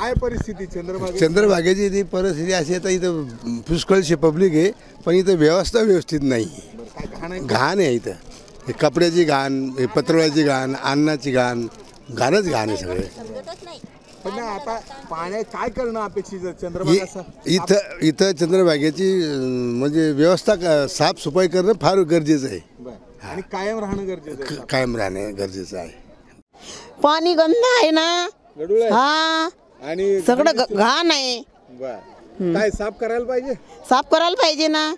काय परिस्थिती चंद्रभागेची ती परिस्थिती अशी आहे, इथं पुष्कळशी पब्लिक आहे, पण इथं व्यवस्था व्यवस्थित नाही. घाण आहे इथं, हे कपड्याची घाण, हे पत्रावळ्याची घाण, अन्नाची घाण, घाणच घाण आहे सगळे. पण आता पाण्या काय करणं अपेक्षित चंद्रभागा इथं चंद्रभागेची म्हणजे व्यवस्था साफसफाई करणं फार गरजेचं आहे आणि कायम राहणं गरजेचं आहे. कायम राहणं गरजेचं आहे. पाणी गंध आहे ना, गढूळ आहे हा आणि सगळं घाण आहे. बर काय साफ करायला पाहिजे. साफ करायला पाहिजे ना.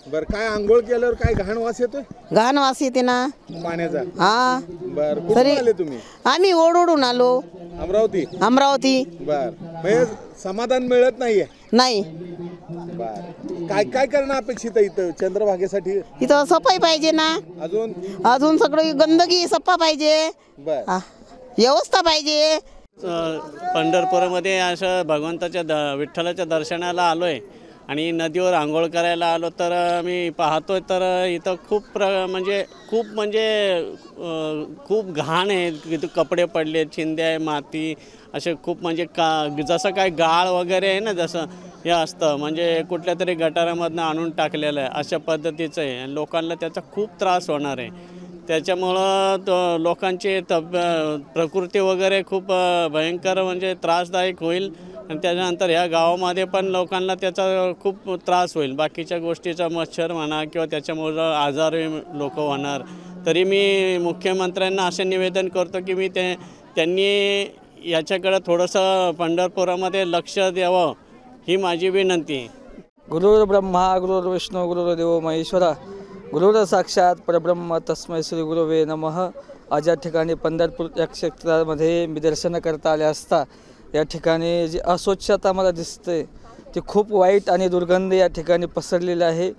बर काय आंघोळ केल्यावर काय घाण वास येतोय घाण वास येते ना पाण्याचा. हा बर कुठून आले तुम्ही. आम्ही ओढून आलो अमरावती. बर म्हणजे समाधान मिळत नाहीये. नाही बर काय काय करणं अपेक्षित आहे इथं चंद्रभागेसाठी. इथं सफाई पाहिजे ना, अजून सगळं गंदगी सफा पाहिजे, बर व्यवस्था पाहिजे. पंढरपूरमध्ये असं भगवंताच्या विठ्ठलाच्या दर्शनाला आलोय आणि नदीवर आंघोळ करायला आलो तर मी पाहतोय तर इथं खूप खूप घाण आहे. इथं कपडे पडले, चिंध्या आहे, माती, असे खूप म्हणजे जसं काय गाळ वगैरे आहे ना, जसं हे असतं म्हणजे कुठल्या तरी गटारामधनं आणून टाकलेलं आहे, अशा पद्धतीचं आहे. आणि लोकांना त्याचा खूप त्रास होणार आहे. त्याच्यामुळं लोकांची प्रकृती वगैरे खूप भयंकर म्हणजे त्रासदायक होईल. आणि त्याच्यानंतर ह्या गावामध्ये पण लोकांना त्याचा खूप त्रास होईल. बाकीच्या गोष्टीचा मच्छर म्हणा किंवा त्याच्यामुळं आजारी लोक होणार. तरी मी मुख्यमंत्र्यांना असे निवेदन करतो की त्यांनी याच्याकडं थोडंसं पंढरपुरामध्ये लक्ष द्यावं, ही माझी विनंती. गुरुर् ब्रह्मा गुरुर्विष्णू गुरुर्देव महेश्वरा गुरुर साक्षात परब्रह्म तस्मै श्री गुरुवे नमः. आज या ठिकाणी पंढरपूर या क्षेत्रामध्ये मी दर्शन करता आले असता या ठिकाणी जी अस्वच्छता मला दिसते ती खूप वाईट आणि दुर्गंध या ठिकाणी पसरलेली आहे.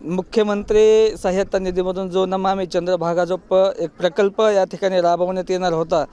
मुख्यमंत्री सहाय्यता निधीमधून जो नमामि चंद्रभागा जो एक प्रकल्प या ठिकाणी राबवण्यात येणार होता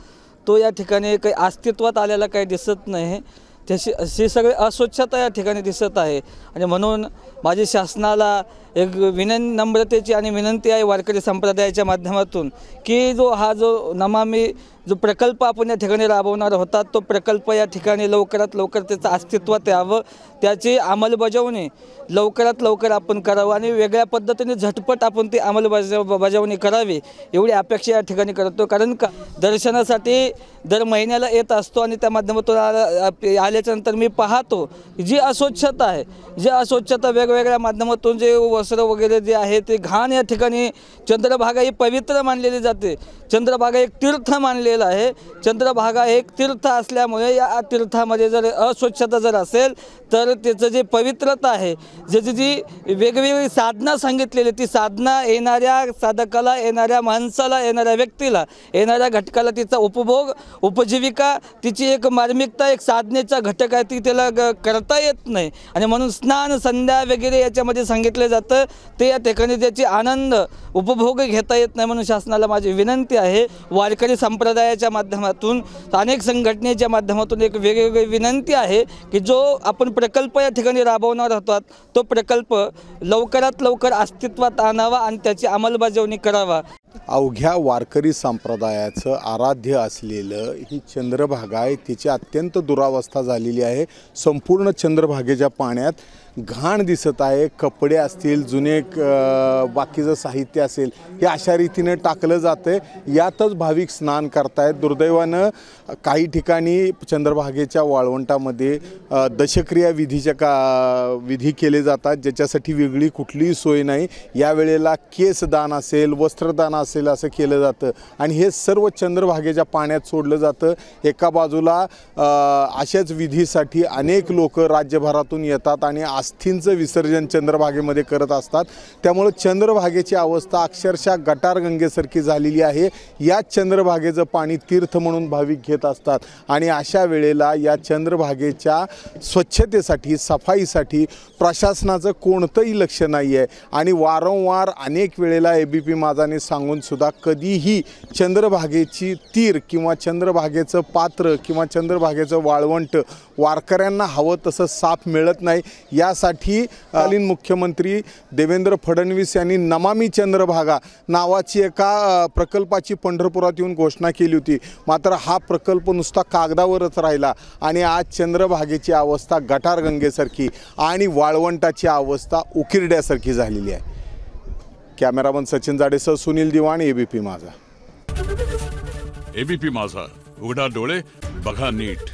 तो या ठिकाणी काही अस्तित्वात आलेला काही दिसत नाही. त्याची अशी सगळी अस्वच्छता या ठिकाणी दिसत आहे. आणि म्हणून माझी शासनाला एक नम्रतेची आणि विनंती आहे वारकरी संप्रदायाच्या माध्यमातून की जो नमामि जो प्रकल्प आपण या ठिकाणी राबवणार होता तो प्रकल्प या ठिकाणी लवकरात लवकर त्याचं अस्तित्वात यावं, त्याची अंमलबजावणी लवकरात लवकर आपण करावं आणि वेगळ्या पद्धतीने झटपट आपण ती अंमलबजावणी करावी एवढी अपेक्षा या ठिकाणी करतो. कारण का दर्शनासाठी दर महिन्याला येत असतो आणि त्या माध्यमातून आल्याच्यानंतर मी पाहतो जी अस्वच्छता आहे, जी अस्वच्छता वेगवेगळ्या माध्यमातून जे वस्त्र वगैरे जे आहे ते घाण या ठिकाणी. चंद्रभागा ही पवित्र मानलेली जाते. चंद्रभागा एक तीर्थ मानलेलं आहे. चंद्रभागा एक तीर्थ असल्यामुळे या तीर्थामध्ये जर अस्वच्छता जर असेल तर त्याचं जे पवित्रता आहे, ज्याची जी वेगवेगळी साधना सांगितलेली ती साधना येणाऱ्या साधकाला, येणाऱ्या माणसाला, येणाऱ्या व्यक्तीला, येणाऱ्या घटकाला तिचा उपभोग, उपजीविका, तिची एक मार्मिकता, एक साधनेचा घटक आहे, ती त्याला करता येत नाही. आणि म्हणून स्नान संध्या वगैरे याच्यामध्ये सांगितलं जातं ते या ठिकाणी त्याची आनंद उपभोग घेता येत नाही. म्हणून शासनाला माझी विनंती आहे वारकरी संप्रदायाच्या माध्यमातून, अनेक संघटनेच्या माध्यमातून एक वेगवेगळी विनंती आहे की जो आपण प्रकल्प या ठिकाणी राबवणार होतात तो प्रकल्प लवकरात लवकर अस्तित्वात आणावा आणि त्याची अंमलबजावणी करावा. अवघ्या वारकरी संप्रदायाचं आराध्य असलेलं ही चंद्रभागा आहे, तिची अत्यंत दुरावस्था झालेली आहे. संपूर्ण चंद्रभागेच्या पाण्यात घाण दिसत आहे. कपडे असतील, जुने बाकीचं साहित्य असेल हे अशा रीतीने टाकलं जातं आहे. यातच भाविक स्नान करतायत. दुर्दैवानं काही ठिकाणी चंद्रभागेच्या वाळवंटामध्ये दशक्रिया विधी केले जातात ज्याच्यासाठी वेगळी कुठलीही सोय नाही. यावेळेला केसदान असेल, वस्त्रदान असेल असं केलं जातं आणि हे सर्व चंद्रभागेच्या पाण्यात सोडलं जातं. एका बाजूला अशाच विधीसाठी अनेक लोक राज्यभरातून येतात आणि अस्थींचं विसर्जन चंद्रभागेमध्ये करत असतात. त्यामुळे चंद्रभागेची अवस्था अक्षरशः गटारगंगेसारखी झालेली आहे. या चंद्रभागेचं पाणी तीर्थ म्हणून भाविक घेत असतात आणि अशा वेळेला या चंद्रभागेच्या स्वच्छतेसाठी, सफाईसाठी प्रशासनाचं कोणतंही लक्ष नाही आहे. आणि वारंवार अनेक वेळेला ABP माझाने सांगून सांगून सुद्धा कधीही चंद्रभागेची तीर किंवा चंद्रभागेचं पात्र किंवा चंद्रभागेचं वाळवंट वारकऱ्यांना हवं तसं साफ मिळत नाही। यासाठी तत्कालीन मुख्यमंत्री देवेंद्र फडणवीस यांनी नमामि चंद्रभागा नावाची एका प्रकल्पाची पंढरपुरात येऊन घोषणा केली होती। मात्र हा प्रकल्प नुसता कागदावरच राहिला आणि आज चंद्रभागेची अवस्था गटारगंगेसारखी आणि वाळवंटाची अवस्था उकिरड्यासारखी झालेली आहे। कॅमेरामन सचिन जाडेसह सुनील दिवाण, एबीपी माझा। एबीपी माझा, उघडा डोळे बघा नीट।